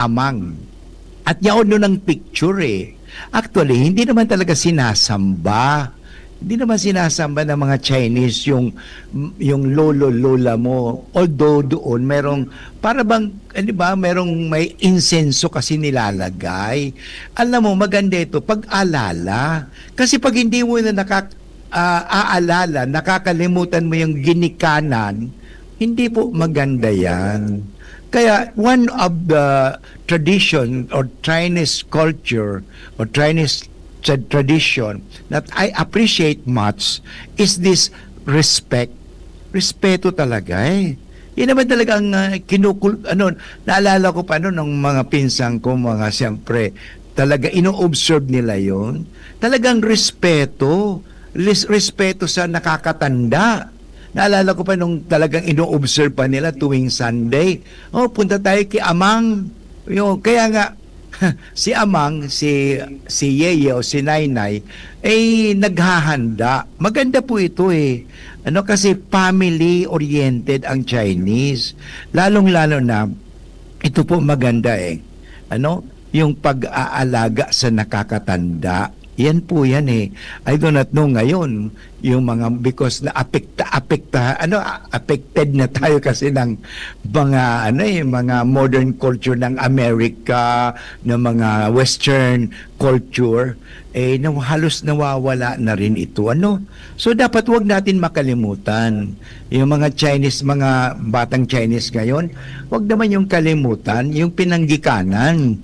amang. At yaon nun ang picture eh. Actually, hindi naman talaga sinasamba. Hindi naman sinasamba ng mga Chinese yung lolo-lola mo. Although doon merong, para bang, di ba, merong may insenso kasi nilalagay. Alam mo, maganda ito, pag-alala. Kasi pag hindi mo na aalala, nakakalimutan mo yung ginikanan, hindi po maganda yan. Kaya one of the tradition or Chinese culture or Chinese tradition that I appreciate much is this respect. Respeto talaga eh. Yan naman talaga ang naalala ko pa ng mga pinsang ko, mga siyempre, talaga ino-observe nila yon. Talagang respeto. Respeto sa nakakatanda. Naalala ko pa nung talagang ino-observe pa nila tuwing Sunday. Oh, punta tayo kay Amang. Kaya nga, si Amang, si Yeye o si Nainay, ay naghahanda. Maganda po ito eh. Kasi family-oriented ang Chinese. Lalong-lalo na, ito po maganda eh. Yung pag-aalaga sa nakakatanda. Yan po yan eh. I do not know ngayon yung mga because na affected na tayo kasi ng mga mga modern culture ng Amerika, ng mga western culture halos nawawala na rin ito. So dapat wag natin makalimutan yung mga Chinese, mga batang Chinese ngayon, wag naman yung kalimutan yung pinanggikanan.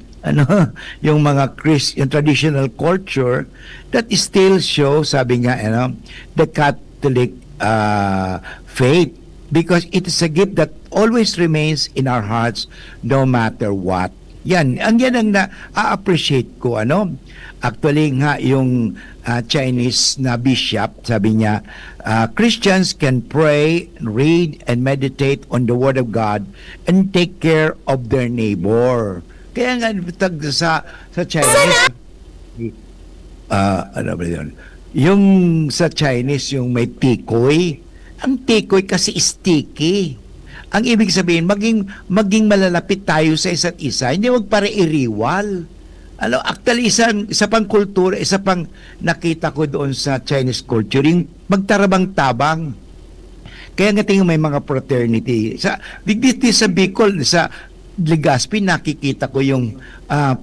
Yung mga yung traditional culture that still show, sabi nga, the Catholic faith, because it is a gift that always remains in our hearts no matter what. Yan ang na-appreciate ko. Actually nga, yung Chinese na bishop, sabi niya, Christians can pray, read, and meditate on the Word of God and take care of their neighbor. Kaya nga sa Chinese, ano ba yun? Yung sa Chinese, yung may tikoy. Ang tikoy kasi sticky. Ang ibig sabihin, maging malalapit tayo sa isa't isa. Hindi wag para iriwal. Actually, isa pang kultura, isa pang nakita ko doon sa Chinese culture, yung magtarabang-tabang. Kaya nga tingin may mga fraternity. Sa Bicol, sa Legazpi, nakikita ko yung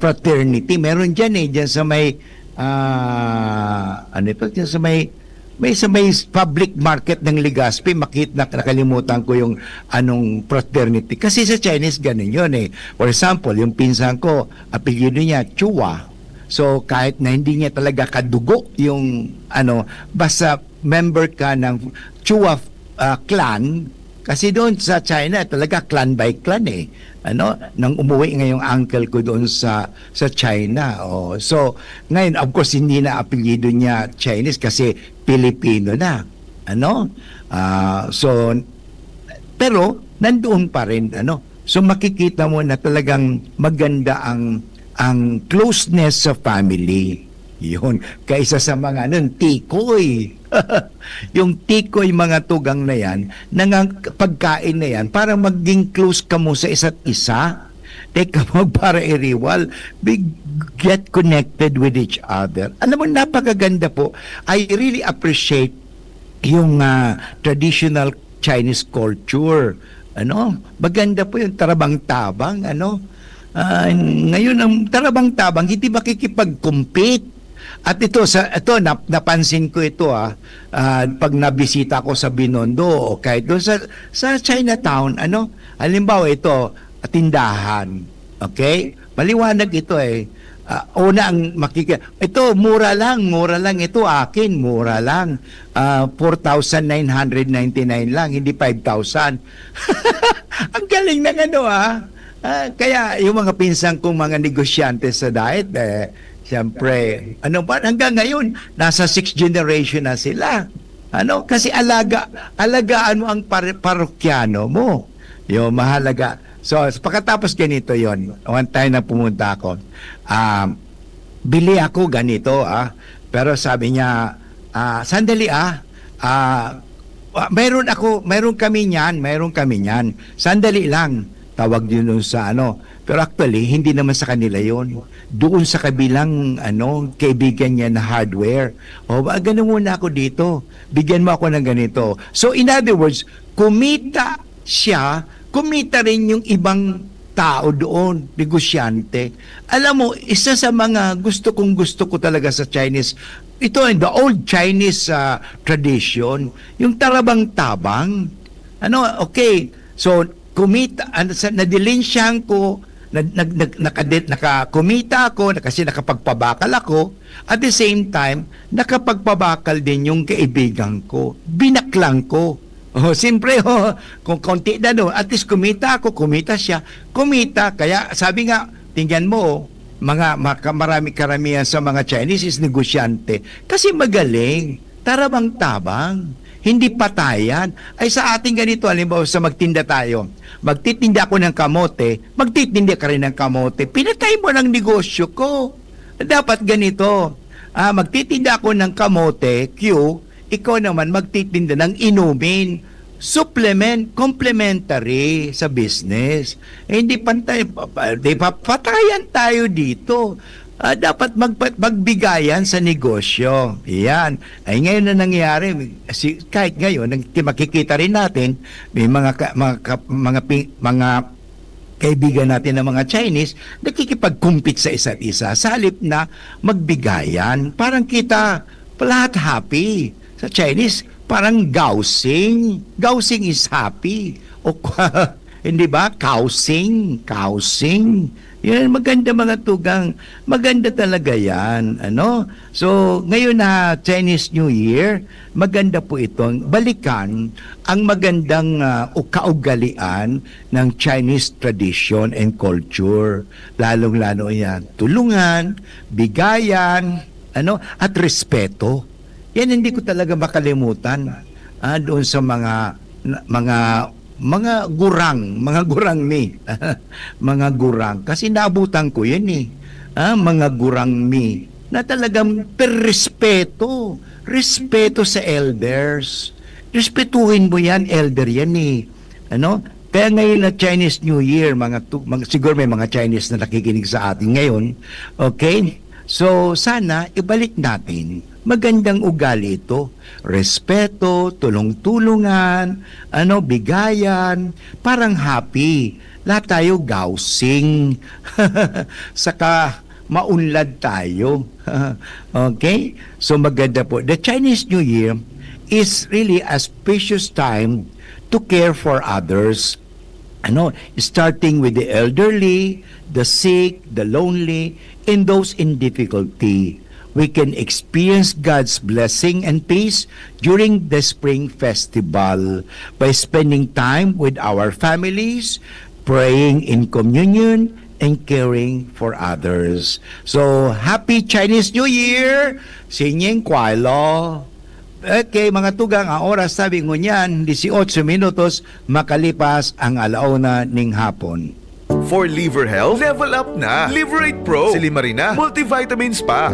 fraternity. Meron dyan sa may dyan sa may public market ng Legazpi, nakalimutan ko yung anong fraternity. Kasi sa Chinese ganun yun eh. For example, yung pinsan ko, apelyido niya Chua. So kahit na hindi niya talaga kadugo yung basta member ka ng Chua clan. Kasi doon sa China, talaga clan by clan eh. Nang umuwi ngayong uncle ko doon sa China. So, ngayon, of course, hindi na apelyido niya Chinese kasi Pilipino na. Pero, nandoon pa rin. So, makikita mo na talagang maganda ang closeness sa family. Yun. Kaysa sa mga tikoy. Yung tikoy, mga tugang na yan, pagkain na yan, para maging close ka mo sa isa't isa. Teka mo, para iriwal. Get connected with each other. Alam mo, napakaganda po. I really appreciate yung traditional Chinese culture. Maganda po yung tarabang-tabang. Ngayon, ang tarabang-tabang, hindi makikipag-compete. At ito napansin ko ito pag nabisita ko sa Binondo o kahit doon sa Chinatown, halimbawa ito, tindahan. Okay? Maliwanag ito eh. Una ang ito mura lang ito akin, mura lang. 4,999 lang, hindi 5,000. Ang galing ng kaya yung mga pinsang kong mga negosyante sa diet siyempre, hanggang ngayon, nasa 6th generation na sila. Kasi alagaan mo ang parokyano mo. Yung mahalaga. So, pagkatapos ganito yon, one time na pumunta ako, bili ako ganito, pero sabi niya, sandali, meron kami niyan, sandali lang. Tawag din sa Pero actually, hindi naman sa kanila yon. Doon sa kabilang kaibigan niya na hardware. O, ganun muna ako dito. Bigyan mo ako ng ganito. So, in other words, kumita siya, kumita rin yung ibang tao doon, negosyante. Alam mo, isa sa mga gusto ko talaga sa Chinese, ito in the old Chinese tradition, yung tarabang-tabang. Okay. So, kumita, nadilinsyan ko, nakakumita ako kasi nakapagpabakal ako. At the same time, nakapagpabakal din yung kaibigan ko. Binaklang ko. Siyempre, kung konti na at least kumita ako, kumita siya. Kumita, kaya sabi nga, tingnan mo, karamihan sa mga Chinese is negosyante. Kasi magaling, tarabang-tabang, hindi patayan. Ay sa ating ganito, halimbawa sa magtinda tayo, magtitinda ako ng kamote, magtitinda ka rin ng kamote, pinatay mo ng negosyo ko. Dapat ganito, magtitinda ako ng kamote, ikaw naman magtitinda ng inumin, supplement, complementary sa business. Hindi patayan tayo dito. Dapat magbigayan sa negosyo. Yan. Ay ngayon na nangyari, kahit ngayon, makikita rin natin, may mga kaibigan natin ng mga Chinese, nakikipag-compete sa isa't isa. Sa halip na magbigayan, parang kita lahat happy. Sa Chinese, parang gausing. Gausing is happy. O hindi ba? Kausing. Yan, maganda mga tugang. Maganda talaga yan. So, ngayon na Chinese New Year, maganda po itong balikan ang magandang kaugalian ng Chinese tradition and culture. Lalong-lalo yan. Tulungan, bigayan, at respeto. Yan hindi ko talaga makalimutan doon sa mga gurang ni. Mga gurang. Kasi naabutan ko yan mga gurang mi na talagang respeto. Respeto sa elders. Respetuhin mo yan, elder yan Kaya ngayon na Chinese New Year, siguro may mga Chinese na nakikinig sa atin ngayon. Okay? So, sana ibalik natin. Magandang ugali ito. Respeto, tulong-tulungan, bigayan, parang happy. Lahat tayo gausing. Saka maunlad tayo. Okay? So maganda po. The Chinese New Year is really a spacious time to care for others. Starting with the elderly, the sick, the lonely, and those in difficulty. We can experience God's blessing and peace during the Spring Festival by spending time with our families, praying in communion, and caring for others. So, Happy Chinese New Year! Sinyeng Kwailo! Okay, mga tugang, ang oras sabi ko niyan, 18 minutos makalipas ang alauna ning hapon. For liver health, level up na. Liverate Pro. Silimarina, multivitamins pa.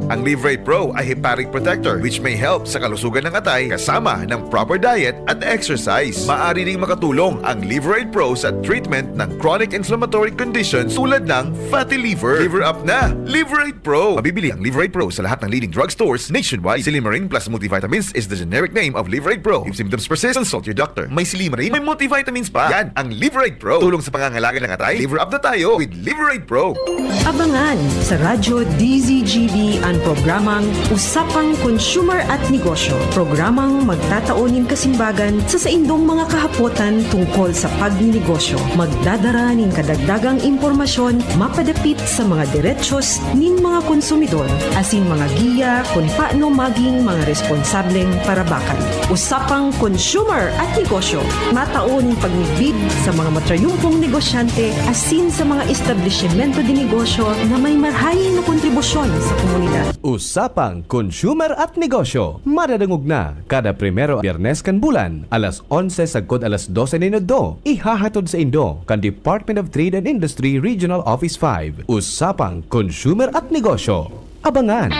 Ang Liverate Pro ay hepatic protector which may help sa kalusugan ng atay kasama ng proper diet at exercise. Maaari ding makatulong ang Liverate Pro sa treatment ng chronic inflammatory conditions tulad ng fatty liver. Liver up na! Liverate Pro! Mabibili ang Liverate Pro sa lahat ng leading drugstores nationwide. Silimarin plus multivitamins is the generic name of Liverate Pro. If symptoms persist, consult your doctor. May Silimarin, may multivitamins pa. Yan ang Liverate Pro. Tulong sa pangangalaga ng atay. Liver up na tayo with Liverate Pro. Abangan sa Radyo DZGB ang programang Usapang Consumer at Negosyo. Programang magtataunin kasimbagan sa saindong mga kahapotan tungkol sa pagnegosyo. Magdadara ning kadagdagang impormasyon mapadapit sa mga diretsyon ning mga konsumidor asin mga giya kung paano maging mga responsableng parabakan. Usapang Consumer at Negosyo. Mataon pagnibid sa mga matrayumpong negosyante asin sa mga establishmento de negosyo na may marhaing na kontribusyon sa komunidad. Usapang Consumer at Negosyo. Madadangog na kada primero Biyernes kan bulan, alas 11 sagkod alas 12 minuto. Ihahatod sa Indo kan Department of Trade and Industry Regional Office 5. Usapang Consumer at Negosyo. Abangan!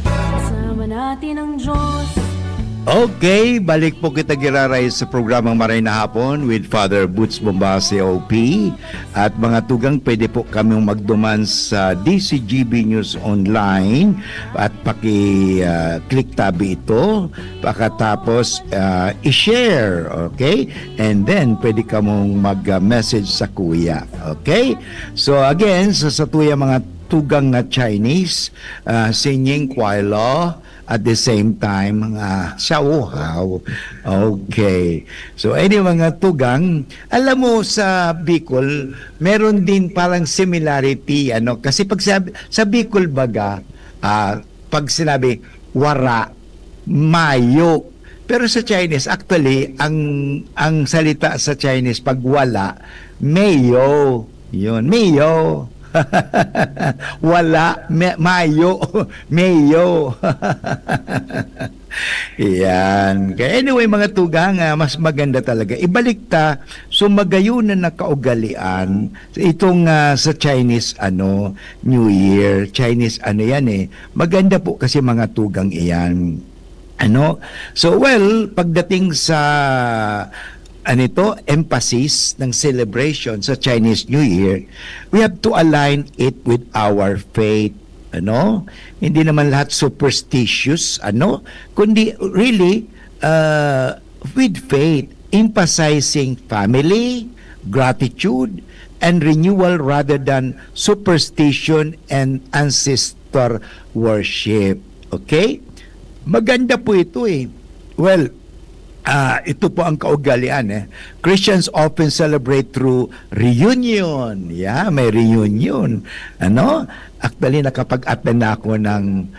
Kasama natin ang Diyos Okay, balik po kita giraray sa programang Maray na Hapon with Father Boots Bombase OP. At mga tugang, pwede po kaming magduman sa DCGB News Online at paki-click tabi ito. Pagkatapos i-share, okay? And then pwede ka mong mag-message sa kuya, okay? So again, sa tuya mga tugang na Chinese, singing Kwailo, at the same time, Xiaohao. Okay. So, mga tugang, alam mo sa Bicol, meron din parang similarity, kasi pag sa Bicol baga, pag sinabi, wara, mayo. Pero sa Chinese, actually, ang salita sa Chinese, pag wala, mayo. Yun, mayo. Wala, mayo, mayo. Yan. Kaya anyway, mga tugang, mas maganda talaga. Ibalik ta, so magayunan na kaugalian itong sa Chinese New Year. Chinese yan Maganda po kasi mga tugang iyan. So well, pagdating sa emphasis ng celebration sa Chinese New Year, we have to align it with our faith. Hindi naman lahat superstitious, kundi really with faith, emphasizing family, gratitude, and renewal rather than superstition and ancestor worship. Okay? Maganda po ito Well, ito po ang kaugalian. Christians often celebrate through reunion. Yeah, may reunion. Actually, nakapag-attend ako ng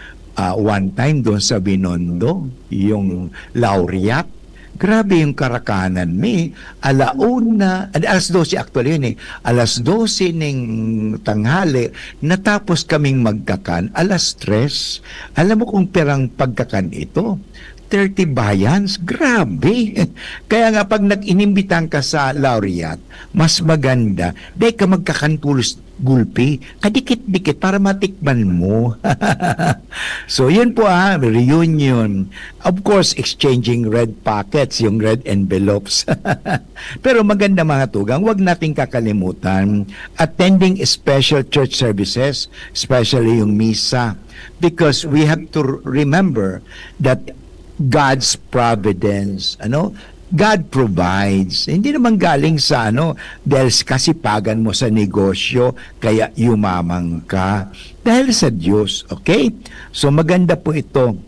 one time doon sa Binondo, yung laureate. Grabe yung karakanan. Alas 12 actually yun Alas 12 ng tanghali, natapos kaming magkakan. Alas 3. Alam mo kung perang pagkakan ito? 30 bayans, grabe. Kaya nga pag nag-inimbitan ka sa laureate, mas maganda, dahil ka magkakantulos gulpi, kadikit-dikit para matikman mo. So yun po reunion. Of course, exchanging red packets, yung red envelopes. Pero maganda mga tugang, wag nating kakalimutan, attending special church services, especially yung misa, because we have to remember that God's providence, God provides. Hindi naman galing sa dahil kasipagan mo sa negosyo, kaya yumamang ka. Dahil sa Diyos, okay? So maganda po ito.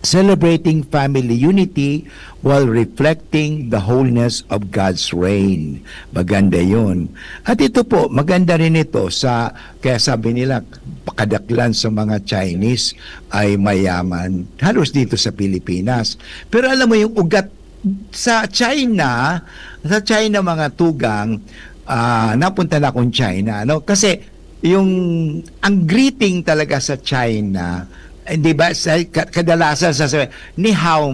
Celebrating family unity while reflecting the wholeness of God's reign. Maganda yun. At ito po, maganda rin ito kaya sabi nila, pakadaklan sa mga Chinese ay mayaman. Halos dito sa Pilipinas. Pero alam mo yung ugat sa China mga tugang, napunta na akong China, kasi ang greeting talaga sa China, hindi ba, kadalasan sasabihin, ni hao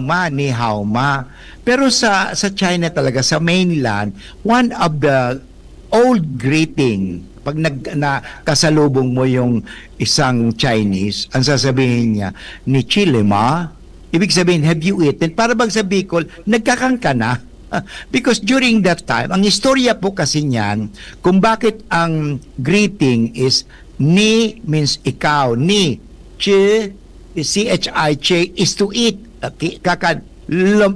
ma. Pero sa China talaga, sa mainland, one of the old greeting, pag kasalubong mo yung isang Chinese, ang sasabihin niya, ni Chile ma, ibig sabihin, have you eaten? Para bang sa Bicol, nagkakang ka na. Because during that time, ang istorya po kasi niyan, kung bakit ang greeting is ni means ikaw, ni, chi, C-H-I-Ch is to eat. Okay?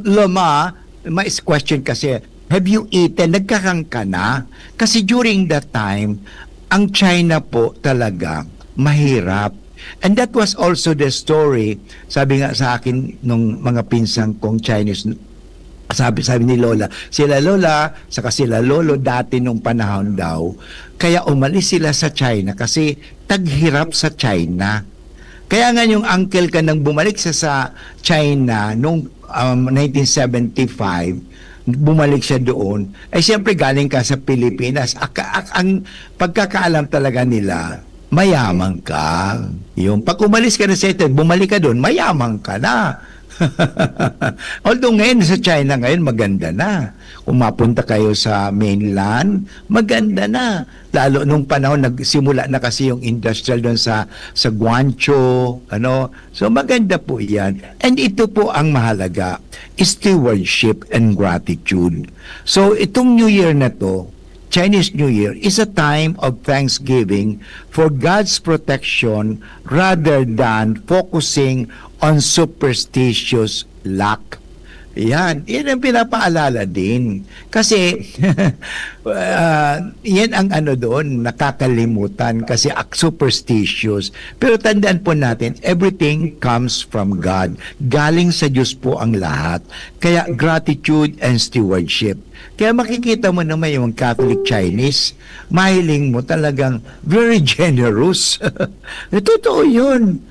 Lama, may question kasi, have you eaten? Nagkakang ka na? Kasi during that time, ang China po talaga mahirap. And that was also the story, sabi nga sa akin nung mga pinsang kong Chinese, sabi ni Lola, sila Lola, saka sila Lolo dati nung panahon daw, kaya umalis sila sa China kasi taghirap sa China. Kaya nga yung uncle ka nang bumalik sa China noong 1975, bumalik siya doon, ay siyempre galing ka sa Pilipinas. Ang pagkakaalam talaga nila, mayaman ka. Yung pag umalis ka na sa ito, bumalik ka doon, mayaman ka na. Although ngayon sa China ngayon maganda na. Kung mapunta kayo sa mainland, maganda na. Lalo nung panahon nagsimula na kasi yung industrial doon sa Guangzhou, ano. So maganda po 'yan. And ito po ang mahalaga, stewardship and gratitude. So itong New Year na to, Chinese New Year is a time of thanksgiving for God's protection rather than focusing on superstitious luck. Yan ang pinapaalala din. Kasi, yan ang ano doon, nakakalimutan kasi superstitious. Pero tandaan po natin, everything comes from God. Galing sa Diyos po ang lahat. Kaya gratitude and stewardship. Kaya makikita mo naman yung Catholic Chinese, mahiling mo talagang very generous. Totoo yun.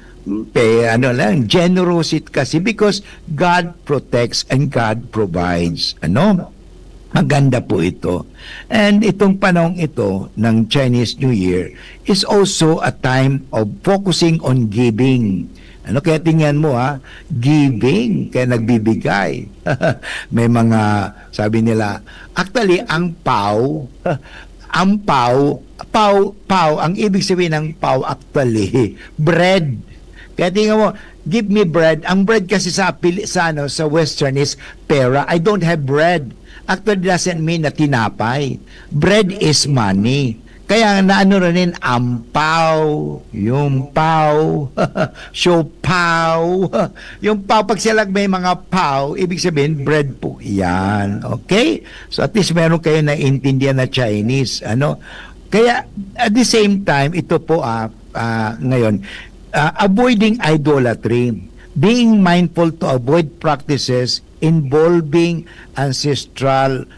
Generosity kasi because God protects and God provides. Maganda po ito. And itong panahong ito ng Chinese New Year is also a time of focusing on giving. Kaya tingnan mo giving, kaya nagbibigay. May mga, sabi nila, actually, ang pau, ang ibig sabihin ng pau actually, bread. Kaya tingnan mo, give me bread. Ang bread kasi sa Western is pera. I don't have bread. Actually doesn't mean na tinapay. Bread is money. Kaya naano rin ampaw, yung pau, siopaw, yung pau, pag sila may mga pau, ibig sabihin bread po yan. Okay? So at least meron kayo na intindihan na Chinese. Kaya at the same time, ito po ngayon, avoiding idolatry, being mindful to avoid practices involving ancestral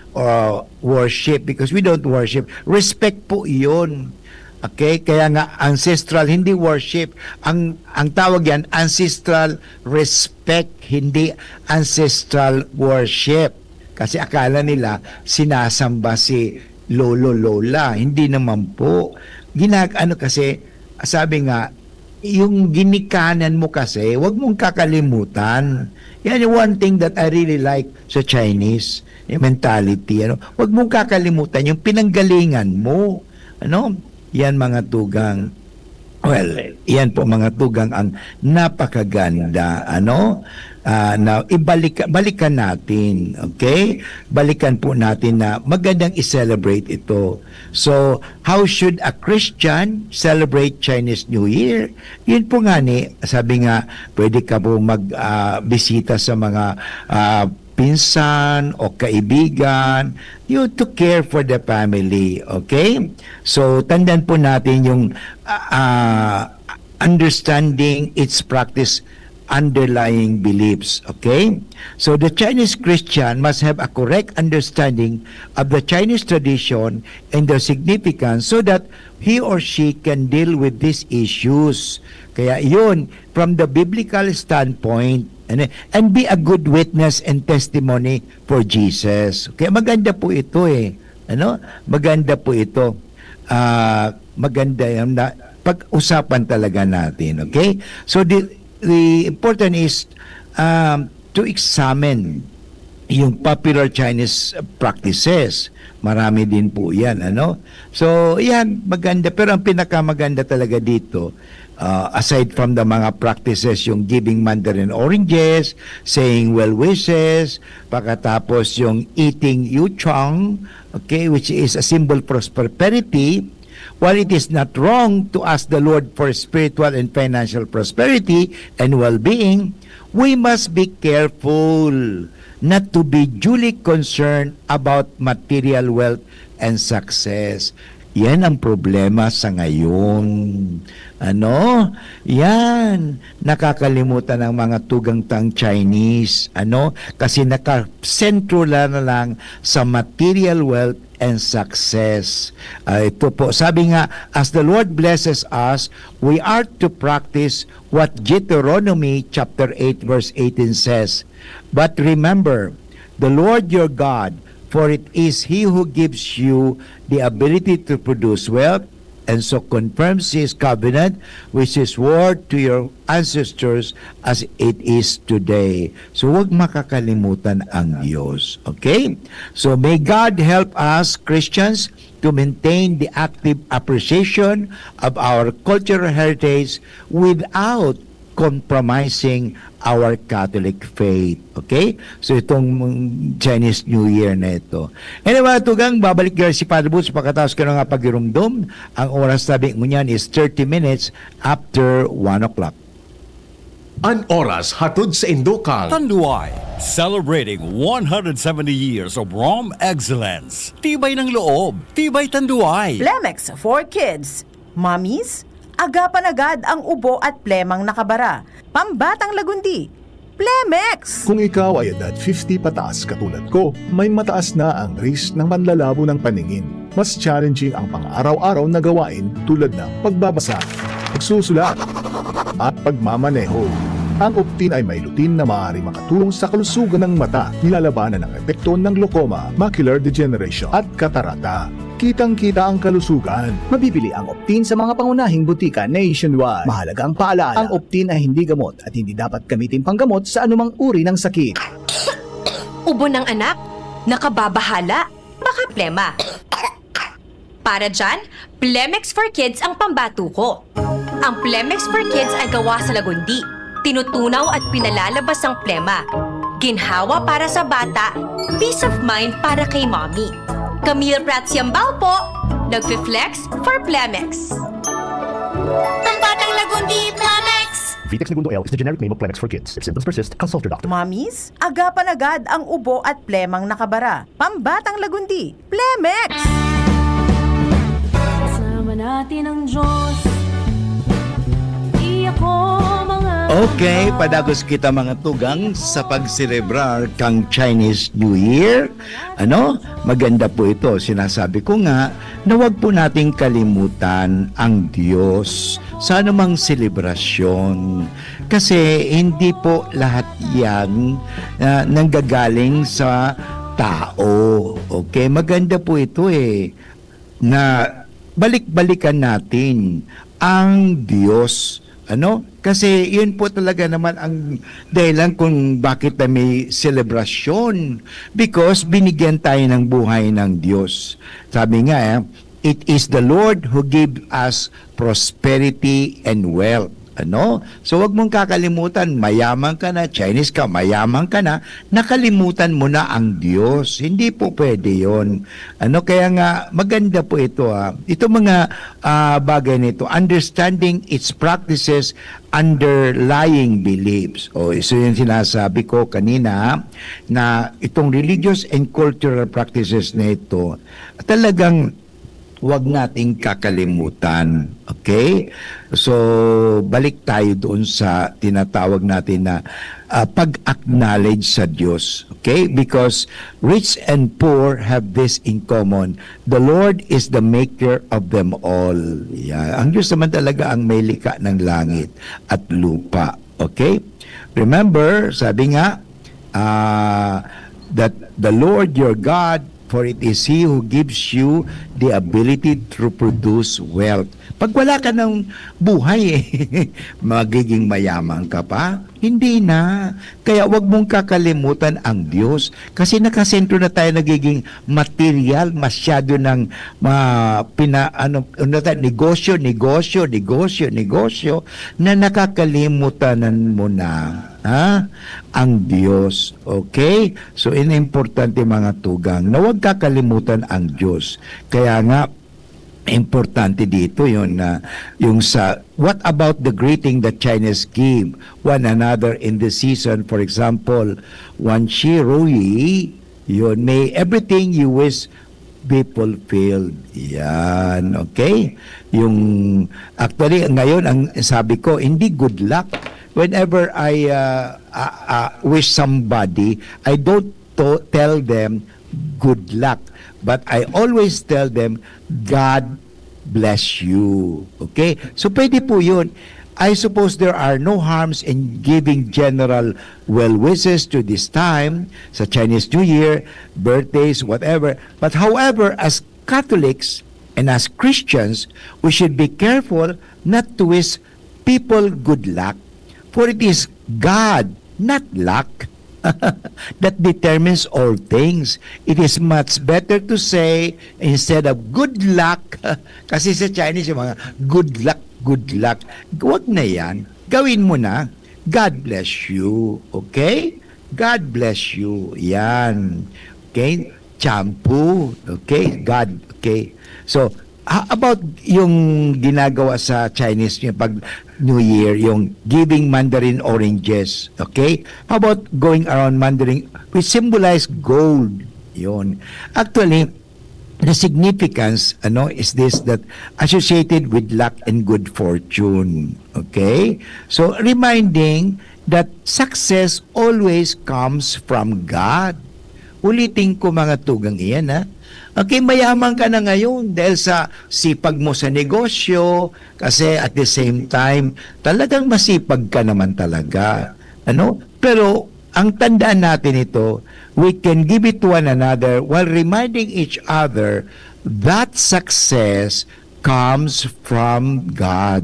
worship because we don't worship. Respect po yun. Okay? Kaya nga ancestral, hindi worship. Ang tawag yan, ancestral respect, hindi ancestral worship. Kasi akala nila sinasamba si lolo-lola. Hindi naman po. Kasi, sabi nga, yung ginikanan mo kasi, wag mong kakalimutan. Yan yung one thing that I really like sa Chinese, yung mentality. Wag mong kakalimutan yung pinanggalingan mo. Yan mga tugang. Well, yan po mga tugang ang napakaganda. Na balikan natin, okay? Balikan po natin na magandang i-celebrate ito. So, how should a Christian celebrate Chinese New Year? Yun po nga sabi nga, pwede ka po magbisita sa mga pinsan o kaibigan, to care for the family, okay? So, tandaan po natin yung understanding its practice underlying beliefs, okay? So the Chinese Christian must have a correct understanding of the Chinese tradition and their significance so that he or she can deal with these issues. Kaya yun, from the biblical standpoint, and be a good witness and testimony for Jesus. Kaya maganda po ito Maganda po ito. Maganda yan na pag-usapan talaga natin, okay? So the important is to examine yung popular Chinese practices. Marami din po yan, So, yan, maganda. Pero ang pinakamaganda talaga dito, aside from the mga practices, yung giving mandarin oranges, saying well wishes, pagkatapos yung eating yuchong, okay, which is a symbol for prosperity. While it is not wrong to ask the Lord for spiritual and financial prosperity and well-being, we must be careful not to be duly concerned about material wealth and success. Yan ang problema sa ngayon. Yan. Nakakalimutan ng mga tugang-tang Chinese. Kasi nakasentro na lang sa material wealth and success. Ito po, sabi nga, as the Lord blesses us, we are to practice what Deuteronomy chapter 8 verse 18 says. But remember, the Lord your God, for it is He who gives you the ability to produce wealth, and so confirms His covenant which is word to your ancestors as it is today. So huwag makakalimutan ang Diyos. Okay? So may God help us, Christians, to maintain the active appreciation of our cultural heritage without compromising our Catholic faith. Okay? So itong Chinese New Year na ito. Anyway, tugang babalik nga si Father Boots pagkatapos ko na nga pagirumdum. Ang oras sabi mo niyan is 30 minutes after 1 o'clock. An oras hatod sa Indokang. Tanduay, celebrating 170 years of Rom excellence. Tibay ng loob, tibay Tanduay. Plemex for kids. Mommies, agapan agad ang ubo at plemang nakabara. Pambatang lagundi. Plemex! Kung ikaw ay edad 50 pataas katulad ko, may mataas na ang risk ng panlalabo ng paningin. Mas challenging ang pang-araw-araw na gawain tulad ng pagbabasa, pagsusulat, at pagmamaneho. Ang Optin ay may lutin na maaari makatulong sa kalusugan ng mata, nilalabanan ng epekto ng glaucoma, macular degeneration at katarata. Kitang-kita ang kalusugan. Mabibili ang Optin sa mga pangunahing butika nationwide. Mahalaga ang paalala, ang Optin ay hindi gamot at hindi dapat gamitin panggamot sa anumang uri ng sakit. Ubo ng anak? Nakababahala? Baka plema. Para dyan, Plemex for Kids ang pambatuko. Ang Plemex for Kids ay gawa sa lagundi. Tinutunaw at pinalalabas ang plema. Ginhawa para sa bata, peace of mind para kay mommy. Camille Prats Yambao po, nagfi-flex for Plemex. Pambatang lagundi, Plemex! Vitex Segundo L is the generic name of Plemex for kids. If symptoms persist, consult your doctor. Mommies, agapan agad ang ubo at plemang nakabara. Pambatang lagundi. Plemex! Kasama natin ang Diyos. Iyak ko mga... Okay, padagos kita mga tugang sa pagselebrar kang Chinese New Year. Ano? Maganda po ito. Sinasabi ko nga na huwag po nating kalimutan ang Diyos sa anumang selebrasyon. Kasi hindi po lahat yan nanggagaling sa tao. Okay, maganda po ito na balik-balikan natin ang Diyos. Ano? Kasi yun po talaga naman ang dahilan kung bakit na may selebrasyon. Because binigyan tayo ng buhay ng Diyos. Sabi nga, it is the Lord who gives us prosperity and wealth. Ano? So wag mong kakalimutan, mayaman ka na, Chinese ka, mayaman ka na, nakalimutan mo na ang Diyos. Hindi po pwede yon. Ano? Kaya nga, maganda po ito. Ito mga bagay nito, understanding its practices underlying beliefs. O, so yung sinasabi ko kanina, na itong religious and cultural practices na ito, talagang huwag nating kakalimutan. Okay? So, balik tayo doon sa tinatawag natin na pag-acknowledge sa Diyos. Okay? Because rich and poor have this in common. The Lord is the maker of them all. Yeah. Ang Diyos naman talaga ang may likha ng langit at lupa. Okay? Remember, sabi nga, that the Lord your God, for it is He who gives you the ability to produce wealth. Pag wala ka ng buhay, magiging mayaman ka pa? Hindi na. Kaya wag mong kakalimutan ang Diyos. Kasi nakasentro na tayo nagiging material, masyado ng negosyo, na nakakalimutan mo na ang Diyos. Okay? So, importante mga tugang na huwag kakalimutan ang Diyos. Kaya nga, importante dito yun na yung sa what about the greeting that Chinese give one another in the season. For example, Wan Shi Rui, yun, may everything you wish be fulfilled. Yan, okay? Yung, actually, ngayon, ang sabi ko, hindi good luck. Whenever I wish somebody, I don't tell them good luck. But I always tell them, God bless you. Okay? So, pwede po yun. I suppose there are no harms in giving general well wishes to this time, sa Chinese New Year, birthdays, whatever. But however, as Catholics, And as Christians, we should be careful not to wish people good luck. For it is God, not luck, that determines all things. It is much better to say, instead of good luck, kasi sa Chinese yung mga good luck. Huwag na yan. Gawin mo na, God bless you. Okay? God bless you. Yan. Okay? Shampoo. Okay? God. Okay? So, about yung ginagawa sa Chinese yung pag New Year, yung giving mandarin oranges. Okay? How about going around mandarin, which symbolize gold. Yun. Actually, the significance is this, that associated with luck and good fortune. Okay? So, reminding that success always comes from God. Ulitin ko mga tugang iyan, ha? Okay, mayaman ka na ngayon dahil sa sipag mo sa negosyo, kasi at the same time, talagang masipag ka naman talaga. Pero, ang tandaan natin ito, we can give it to one another while reminding each other that success comes from God.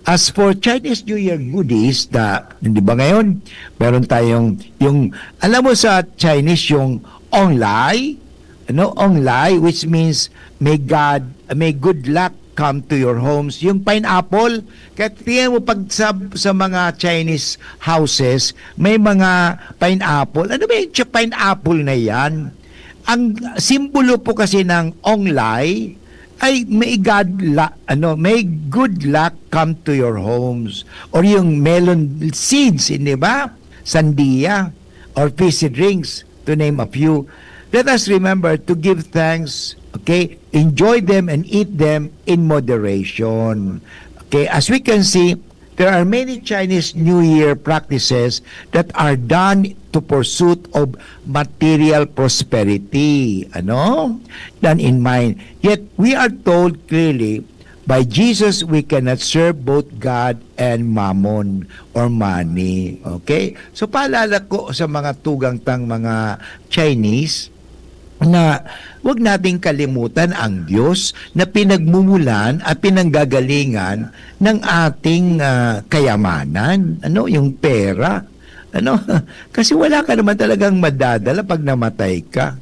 As for Chinese New Year goodies, hindi ba ngayon, meron tayong, alam mo sa Chinese, yung Onglai, Onglai, which means may good luck come to your homes. Yung pineapple, kaya tingnan mo pag sa mga Chinese houses, may mga pineapple. Ano ba yung pineapple na yan? Ang simbolo po kasi ng Onglai ay may good luck come to your homes. Or yung melon seeds, hindi ba? Sandia or fizzy drinks, to name a few. Let us remember to give thanks, okay? Enjoy them and eat them in moderation. Okay, as we can see, there are many Chinese New Year practices that are done to pursuit of material prosperity. Done in mind. Yet, we are told clearly, by Jesus, we cannot serve both God and mammon or money. Okay? So, paalala ko sa mga tugang-tang mga Chinese, na wag nating kalimutan ang Diyos na pinagmumulan at pinanggagalingan ng ating kayamanan, yung pera. Kasi wala ka naman talagang madadala pag namatay ka.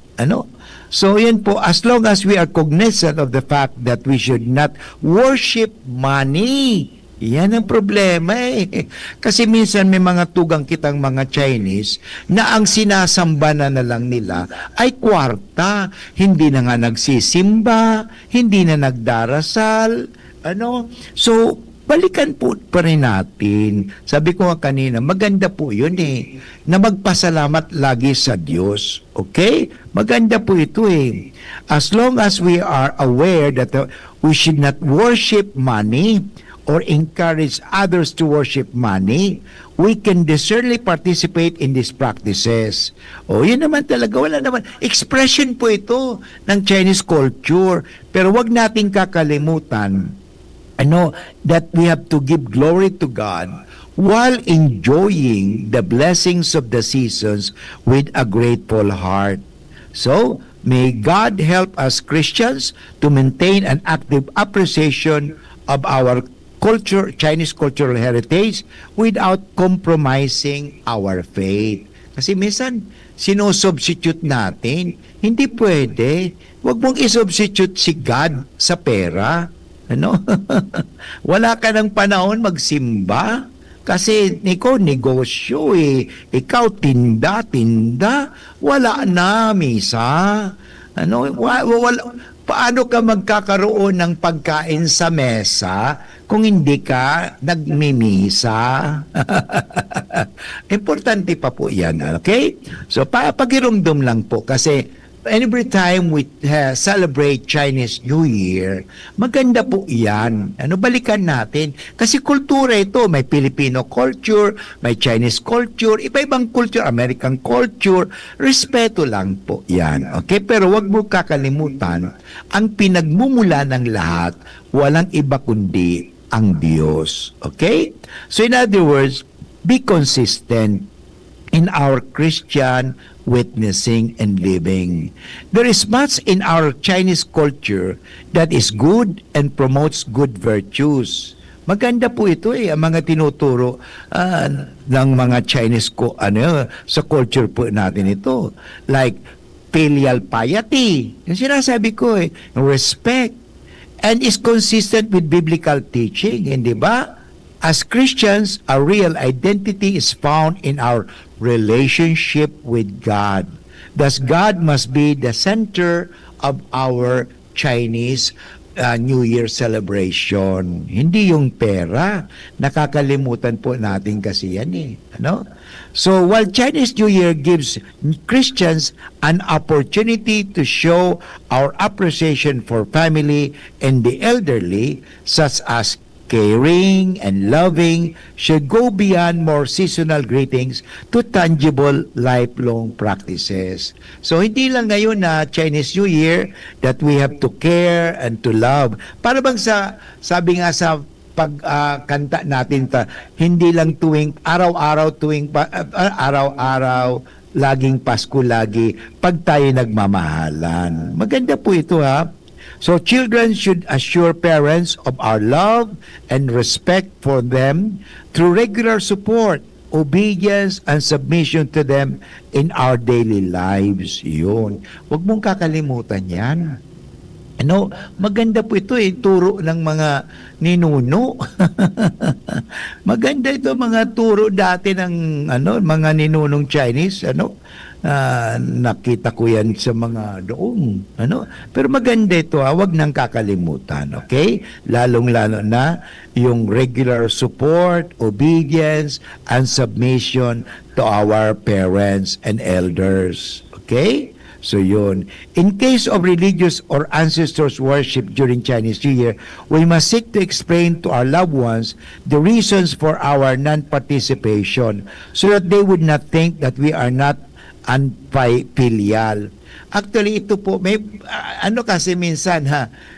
So yan po, as long as we are cognizant of the fact that we should not worship money. Yan ang problema eh. Kasi minsan may mga tugang kitang mga Chinese na ang sinasamba na lang nila ay kwarta. Hindi na nga nagsisimba, hindi na nagdarasal. So, balikan po pa rin natin. Sabi ko nga kanina, maganda po yun eh, na magpasalamat lagi sa Diyos. Okay? Maganda po ito eh. As long as we are aware that we should not worship money, or encourage others to worship money, we can discernibly participate in these practices. Yun naman talaga, wala naman. Expression po ito ng Chinese culture. Pero wag nating kakalimutan, that we have to give glory to God while enjoying the blessings of the seasons with a grateful heart. So, may God help us Christians to maintain an active appreciation of our Chinese cultural heritage without compromising our faith. Kasi minsan, sinosubstitute natin. Hindi pwede. Huwag mong isubstitute si God sa pera. Wala ka ng panahon magsimba. Kasi ikaw negosyo eh. Ikaw tinda. Wala na, misa. Paano ka magkakaroon ng pagkain sa mesa kung hindi ka nagmimisa? Importante pa po yan, okay? So, pagirumdum lang po kasi every time we celebrate Chinese New Year, maganda po yan. Balikan natin. Kasi kultura ito, may Filipino culture, may Chinese culture, iba-ibang culture, American culture, respeto lang po yan. Okay? Pero wag mo kakalimutan, ang pinagmumula ng lahat, walang iba kundi ang Diyos. Okay? So in other words, be consistent. in our Christian witnessing and living. There is much in our Chinese culture that is good and promotes good virtues. Maganda po ito ang mga tinuturo ng mga Chinese sa culture po natin ito. Like filial piety. Yung sinasabi ko respect. And is consistent with biblical teaching, hindi ba? As Christians, our real identity is found in our relationship with God. Thus, God must be the center of our Chinese New Year celebration. Hindi yung pera. Nakakalimutan po natin kasi yan Ano? So, while Chinese New Year gives Christians an opportunity to show our appreciation for family and the elderly, such as caring and loving, should go beyond more seasonal greetings to tangible lifelong practices. So hindi lang ngayon na Chinese New Year that we have to care and to love. Para bang sabi nga sa pagkanta natin hindi lang tuwing araw-araw, laging Pasko lagi, pag tayo nagmamahalan. Maganda po ito So children should assure parents of our love and respect for them through regular support, obedience, and submission to them in our daily lives. Yun. Huwag mong kakalimutan yan. Ano, maganda po ito turo ng mga ninuno. Maganda ito mga turo dati ng mga ninunong Chinese, nakita ko yan sa mga doon, Pero maganda ito, wag nang kakalimutan, okay? Lalong-lalo na yung regular support, obedience, and submission to our parents and elders, okay? So yun. In case of religious or ancestors worship during Chinese New Year, we must seek to explain to our loved ones the reasons for our non-participation so that they would not think that we are not unfilial. Actually, ito po, may, kasi minsan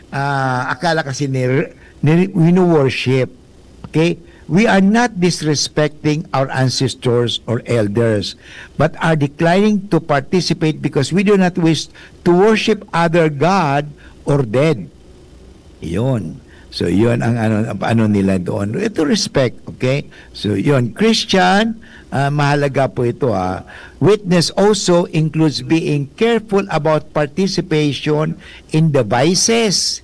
akala kasi wino-worship. Okay? We are not disrespecting our ancestors or elders, but are declining to participate because we do not wish to worship other God or dead. Yun. So, yun ang ano nila doon. Ito respect, okay? So, yun. Christian, mahalaga po ito Witness also includes being careful about participation in the vices.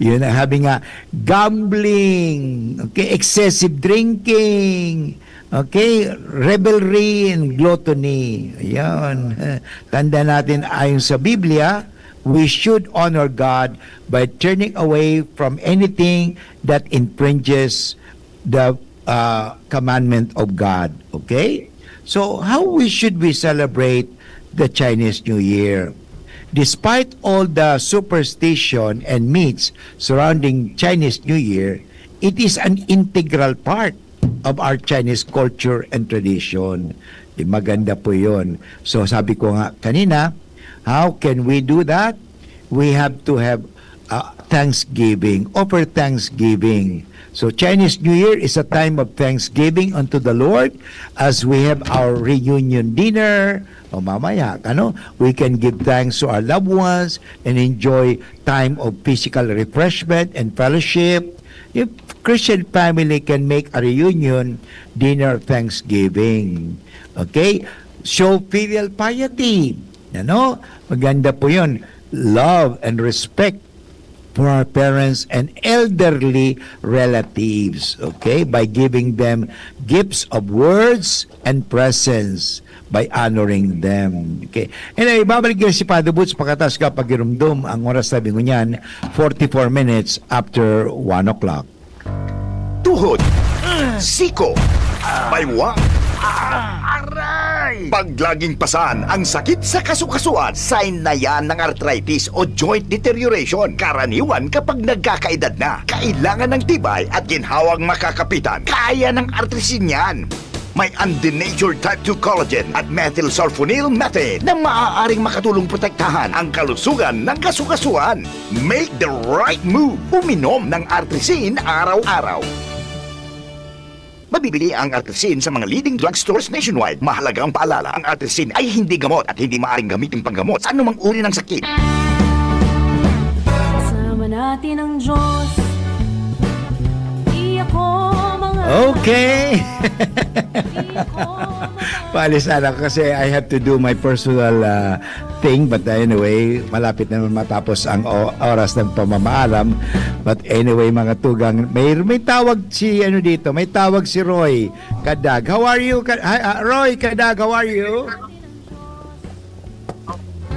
Yun ang sabi nga, gambling, okay, excessive drinking, okay, revelry and gluttony. Ayan. Tanda natin ayon sa Biblia, we should honor God by turning away from anything that infringes the commandment of God. Okay? So, how should we celebrate the Chinese New Year? Despite all the superstition and myths surrounding Chinese New Year, it is an integral part of our Chinese culture and tradition. Maganda po yun. So, sabi ko nga kanina, how can we do that? We have to have Thanksgiving, offer Thanksgiving. So Chinese New Year is a time of thanksgiving unto the Lord as we have our reunion dinner. O mamaya, we can give thanks to our loved ones and enjoy time of physical refreshment and fellowship. If Christian family can make a reunion dinner Thanksgiving. Okay? Show filial piety. Maganda po yun. Love and respect for our parents and elderly relatives, okay? By giving them gifts of words and presents, by honoring them, okay? And ibabalik ko si Father Boots pagkatas ka pagirumdum. Ang oras sabi ko niyan, 44 minutes after 1 o'clock. Tuhod, siko, baywa, aray! Pag laging pasan ang sakit sa kasukasuan, sign na yan ng arthritis o joint deterioration. Karaniwan kapag nagkakaedad na, kailangan ng tibay at ginhawang makakapitan. Kaya ng artrisin yan. May undenatured type 2 collagen at methylsulfonyl methane na maaaring makatulong protektahan ang kalusugan ng kasukasuan. Make the right move. Uminom ng artrisin araw-araw. Mabibili ang Artesin sa mga leading drugstores nationwide. Mahalaga ang paalala, ang Artesin ay hindi gamot at hindi maaaring gamitin panggamot sa anumang uri ng sakit. Kasama natin ang Diyos. Di ako mga Okay. Paalis na ako kasi I have to do my personal thing. But anyway, malapit na matapos ang oras ng pamamaalam. But anyway, mga tugang, may tawag si ano dito, may tawag si Roy Kadag. How are you? Roy Kadag, how are you?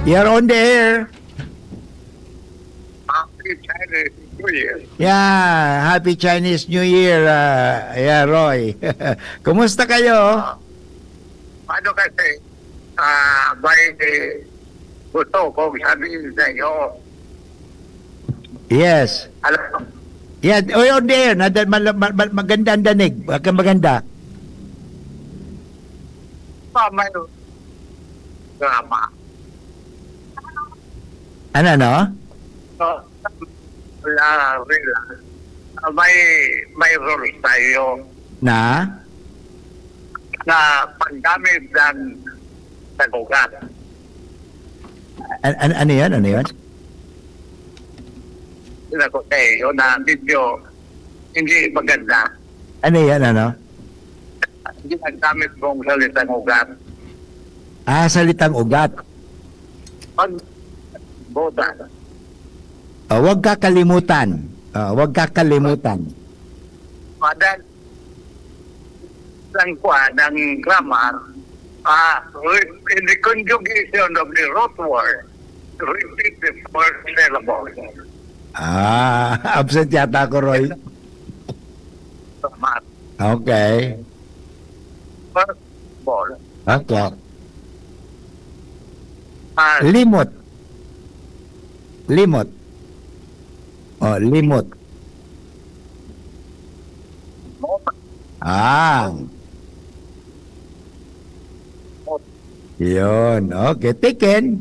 You're on the air. Yeah, Happy Chinese New Year. Yeah, Roy. Kumusta kayo? Ano kasi, may gusto kong sabihin sa inyo. Yes. Alam, Yeah, on the air. Maganda ang danig. Maganda. may drama. Ano? So, may rules tayo Na? na paggamit ng sagugat. Ano yan? Ano yan? Sinagot kayo na video hindi maganda. Ano yan? Ano? Hindi naggamit mong salitang ugat. Salitang ugat. Pag boda, Huwag kakalimutan. Huwag kakalimutan. madal ng ng grammar, in the conjugation of the root word, repeat the first syllable. Absent yata ako, Roy. Grammar. Okay. First ball. Okay. Limot. Limot. Limot. Yun. Okay. Taken.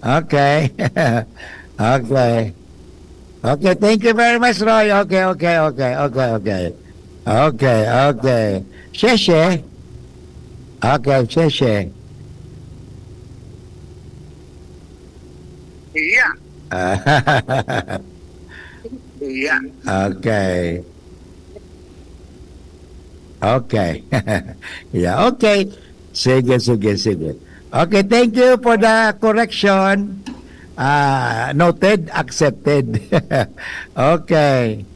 Okay. Okay. Okay. Thank you very much, Roy. Okay. Okay. Sheshe. Okay. Sheshe. Yeah. Yeah. Okay. Okay. Yeah, okay. Sige. Okay, thank you for the correction. Noted, accepted. Okay.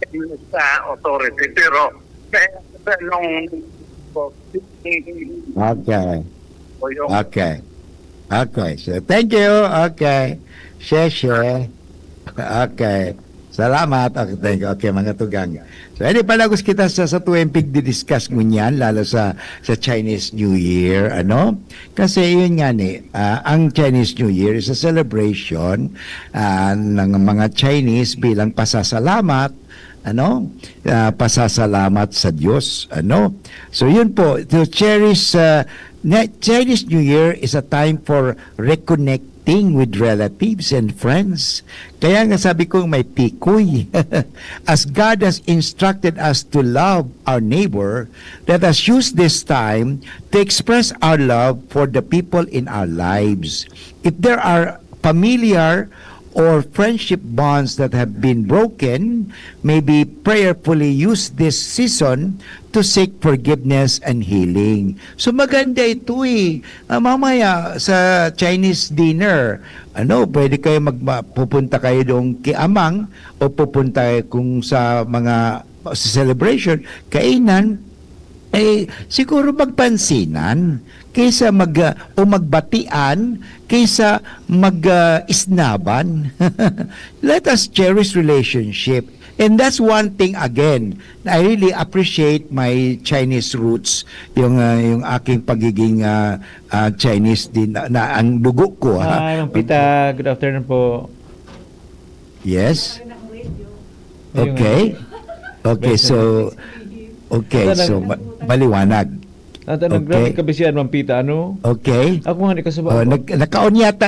Yung sa authority, pero nung Okay. Okay. So, thank you. Okay. Sheshe. Okay. Salamat. Okay, thank you. Okay, mga tugang. So, palagos kita sa tuwing di-discuss mo niyan, lalo sa Chinese New Year, ano? Kasi yun nga ang Chinese New Year is a celebration ng mga Chinese bilang pasasalamat, pasasalamat sa Diyos, So, yun po, to cherish Chinese New Year is a time for reconnecting with relatives and friends. Kaya nga sabi ko may tikoy. As God has instructed us to love our neighbor, let us use this time to express our love for the people in our lives. If there are familiar or friendship bonds that have been broken, maybe prayerfully use this season to seek forgiveness and healing. So maganda ito mamaya sa Chinese dinner, pwede kayo pupunta kayo doon kay Amang o pupunta kayo kung sa mga celebration, kainan, siguro magpansinan kaysa magbatian, kaysa isnaban. Let us cherish relationship. And that's one thing again, I really appreciate my Chinese roots, yung aking pagiging Chinese din na ang dugo ko. Mang Pita, good afternoon po. Yes. Okay. Okay, so maliwanag. Nagramit ka bisiyan, Mang Pita, ano? Okay. Ako nga, naka-on yata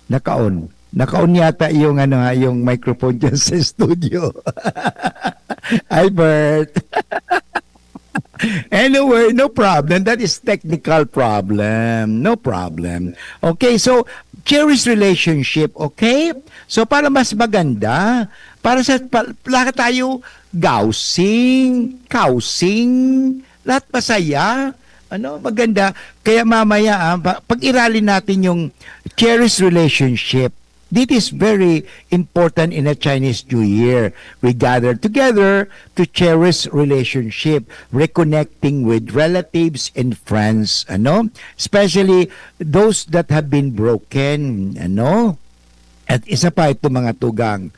naka-on. Naka-on yata yung yung microphone dyan sa studio. Albert. Anyway, no problem. That is technical problem. No problem. Okay, so cherish relationship, okay? So para mas maganda, para tayo kausing, lahat masaya, maganda. Kaya mamaya, pag-iralin natin yung cherish relationship. This is very important in a Chinese New Year. We gather together to cherish relationship, reconnecting with relatives and friends, especially those that have been broken, At isa pa ito mga tugang,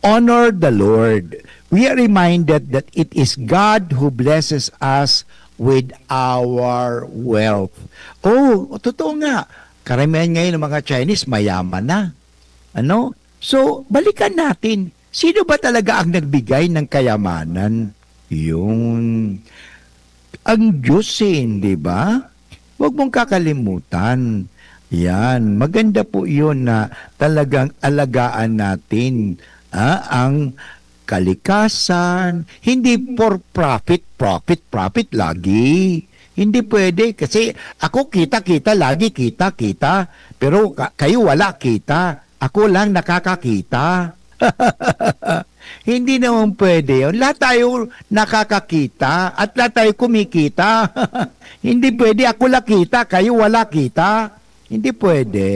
honor the Lord. We are reminded that it is God who blesses us with our wealth. Oh, totoo nga. Karamihan ngayon ng mga Chinese mayaman na. So, balikan natin. Sino ba talaga ang nagbigay ng kayamanan? Yun. Ang Diyos di ba? Huwag mong kakalimutan. Yan. Maganda po yun na talagang alagaan natin ang kalikasan. Hindi for profit lagi. Hindi pwede kasi ako kita, lagi kita. Pero kayo wala kita. Ako lang nakakakita. Hindi naman pwede yun. Lahat tayo nakakakita at lahat tayo kumikita. Hindi pwede ako lang kita, kayo wala kita. Hindi pwede.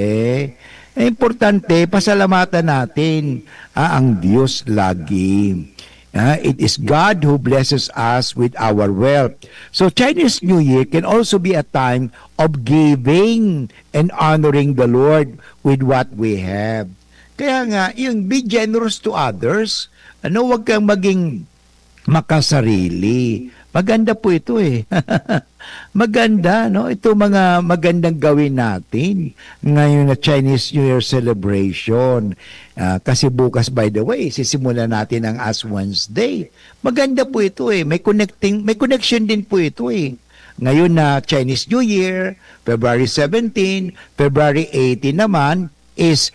Importante, pasalamatan natin ang Diyos lagi. It is God who blesses us with our wealth. So Chinese New Year can also be a time of giving and honoring the Lord with what we have. Kaya nga, yung be generous to others, wag kang maging makasarili. Maganda po ito Maganda, Ito mga magandang gawin natin ngayon na Chinese New Year celebration. Kasi bukas, by the way, sisimulan natin ang Ash Wednesday. Maganda po ito May connection din po ito Ngayon na Chinese New Year, February 17, February 18 naman is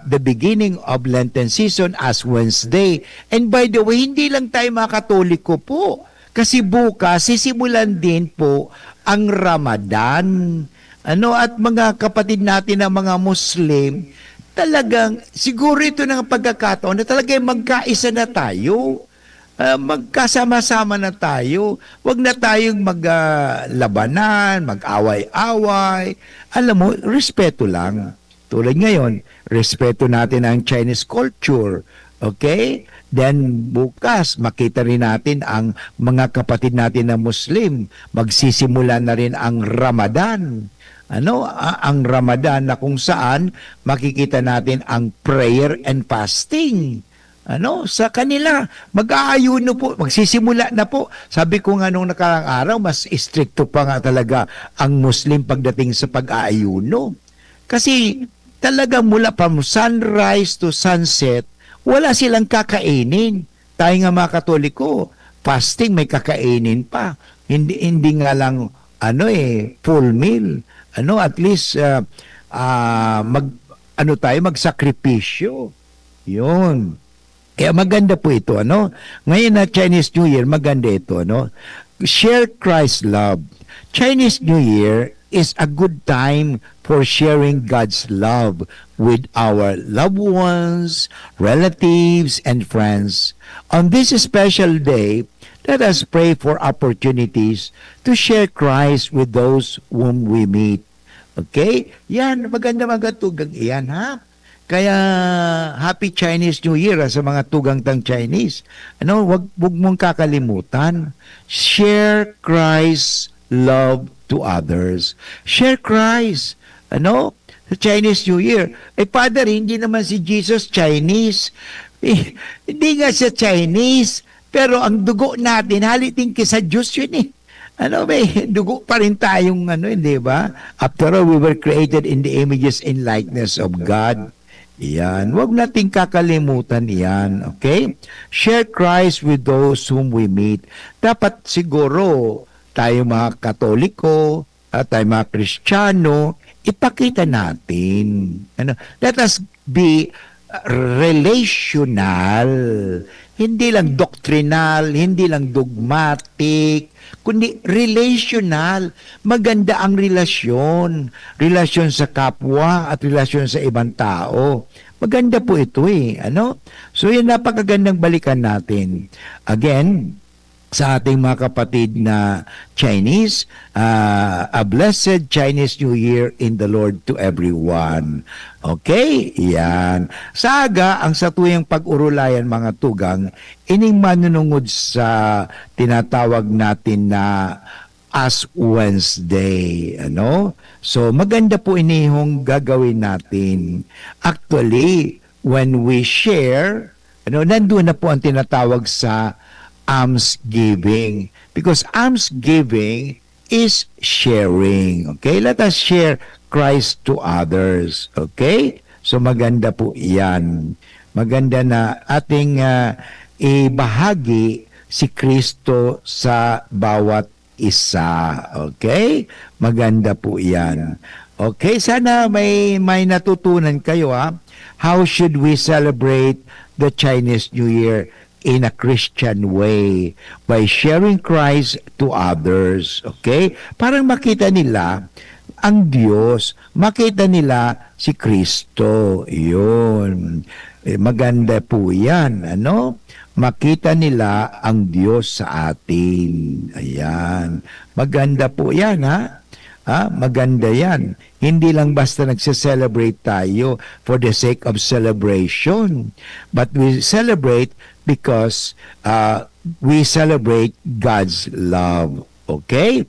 the beginning of Lenten season as Wednesday. And by the way, hindi lang tayo mga Katoliko po. Kasi bukas, sisimulan din po ang Ramadan. At mga kapatid natin na mga Muslim, talagang, siguro ito ng pagkakataon na talagang magkaisa na tayo. Magkasama-sama na tayo. Huwag na tayong maglabanan, mag-away-away. Alam mo, respeto lang. Tulad ngayon, respeto natin ang Chinese culture. Okay? Then bukas, makita rin natin ang mga kapatid natin na Muslim. Magsisimula na rin ang Ramadan. Ang Ramadan na kung saan makikita natin ang prayer and fasting. Sa kanila, mag-aayuno po, magsisimula na po. Sabi ko nga nung nakarang araw, mas stricto pa nga talaga ang Muslim pagdating sa pag-aayuno. Kasi talaga mula from sunrise to sunset, wala silang kakainin. Tayo nga mga Katoliko, fasting may kakainin pa. Hindi nga lang full meal. At least magsakripisyo. Yun. Kaya maganda po ito, Ngayon na Chinese New Year, maganda ito, Share Christ's love. Chinese New Year is a good time for sharing God's love with our loved ones, relatives, and friends. On this special day, let us pray for opportunities to share Christ with those whom we meet. Okay? Yan, maganda tugang iyan, ha? Kaya, Happy Chinese New Year sa mga tugang-tang Chinese. Wag mong kakalimutan. Share Christ's love to others. Share Christ. Sa Chinese New Year. Father, hindi naman si Jesus Chinese. Hindi nga siya Chinese. Pero ang dugo natin, haliting sa Diyos yun dugo pa rin tayong di ba? After all, we were created in the images and likeness of God. Yan. Huwag nating kakalimutan yan. Okay? Share Christ with those whom we meet. Dapat siguro tayo mga Katoliko, tayo mga Kristiyano, ipakita natin. Let us be relational, hindi lang doctrinal, hindi lang dogmatic, kundi relational. Maganda ang relasyon sa kapwa at relasyon sa ibang tao. Maganda po ito So yun, napakagandang balikan natin. Again, sa ating mga kapatid na Chinese, a blessed Chinese New Year in the Lord to everyone. Okay? Yan. Sa aga, ang satuyang pag-urulayan mga tugang, ining manunungod sa tinatawag natin na Ash Wednesday. So, maganda po inihong gagawin natin. Actually, when we share, nandun na po ang tinatawag sa almsgiving, because almsgiving is sharing. Okay, let us share Christ to others. Okay, so maganda po yan. Maganda na ating ibahagi si Kristo sa bawat isa. Okay, maganda po yan. Okay, sana may natutunan kayo. How should we celebrate the Chinese New Year in a Christian way? By sharing Christ to others. Okay? Parang makita nila ang Diyos, makita nila si Kristo. Yun. Maganda po yan. Makita nila ang Diyos sa atin. Ayan. Maganda po yan, maganda yan. Hindi lang basta nagse-celebrate tayo for the sake of celebration, but we celebrate because we celebrate God's love. Okay?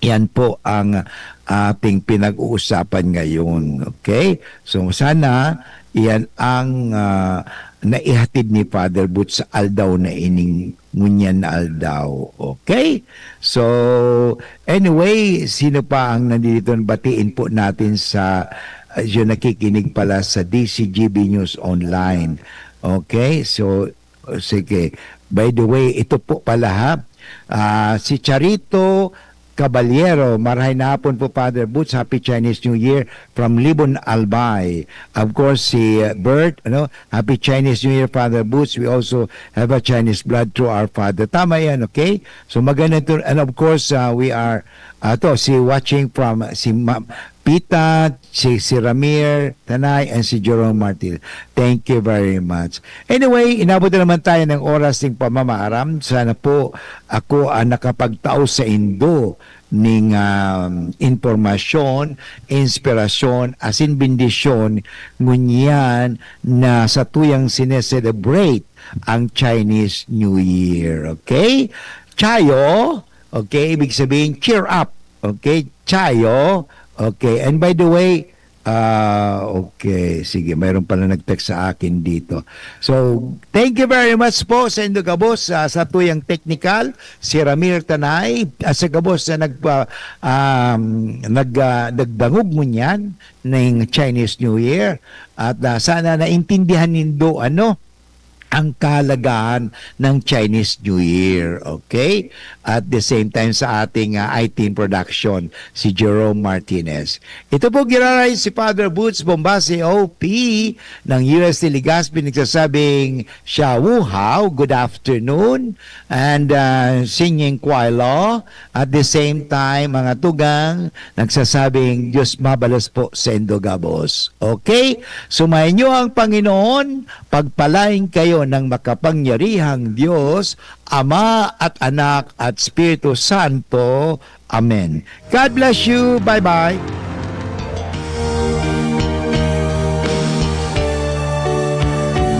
Yan po ang ating pinag-uusapan ngayon. Okay? So sana yan ang naihatid ni Father Boots sa aldaw na ining ngunyan na aldaw. Okay? So, anyway, sino pa ang nandito? Batiin po natin sa yung nakikinig pala sa DCGB News Online. Okay? So, sige. By the way, ito po pala si Charito Caballero, marahay na hapon po Father Boots, Happy Chinese New Year from Libon, Albay. Of course, si Bert, Happy Chinese New Year Father Boots. We also have a Chinese blood through our father. Tama yan, okay? So maganda ito. And of course, we are, watching from si Pita, si Ramir Tanay, and si Jerome Martin. Thank you very much. Anyway, inabot na naman tayo ng oras ng pamamaaram. Sana po ako nakapagtao sa Indo ning informasyon, inspirasyon, asin bendisyon, ngunyan na sa tuyang sineselebrate ang Chinese New Year. Okay? Chayo, okay, ibig sabihin, cheer up. Okay? Chayo. Okay, and by the way, okay, sige, mayroon pala nag-text sa akin dito. So, thank you very much po sa inyong kabos sa tuyang technical, si Ramir Tanay, sa kabos na nagdangog mo niyan ng Chinese New Year. At sana naintindihan nindo ang kalagahan ng Chinese New Year. Okay? At the same time sa ating IT production, si Jerome Martinez. Ito po giraray si Father Boots Bombase OP ng UST Legazpi, nagsasabing Xia Wu Hao, good afternoon, and singing Kwailo. At the same time, mga tugang, nagsasabing Diyos mabalos po sa Indogabos. Okay? Sumayin niyo ang Panginoon, pagpalain kayo ng makapangyarihang Diyos, Ama at Anak at Espiritu Santo. Amen. God bless you. Bye-bye.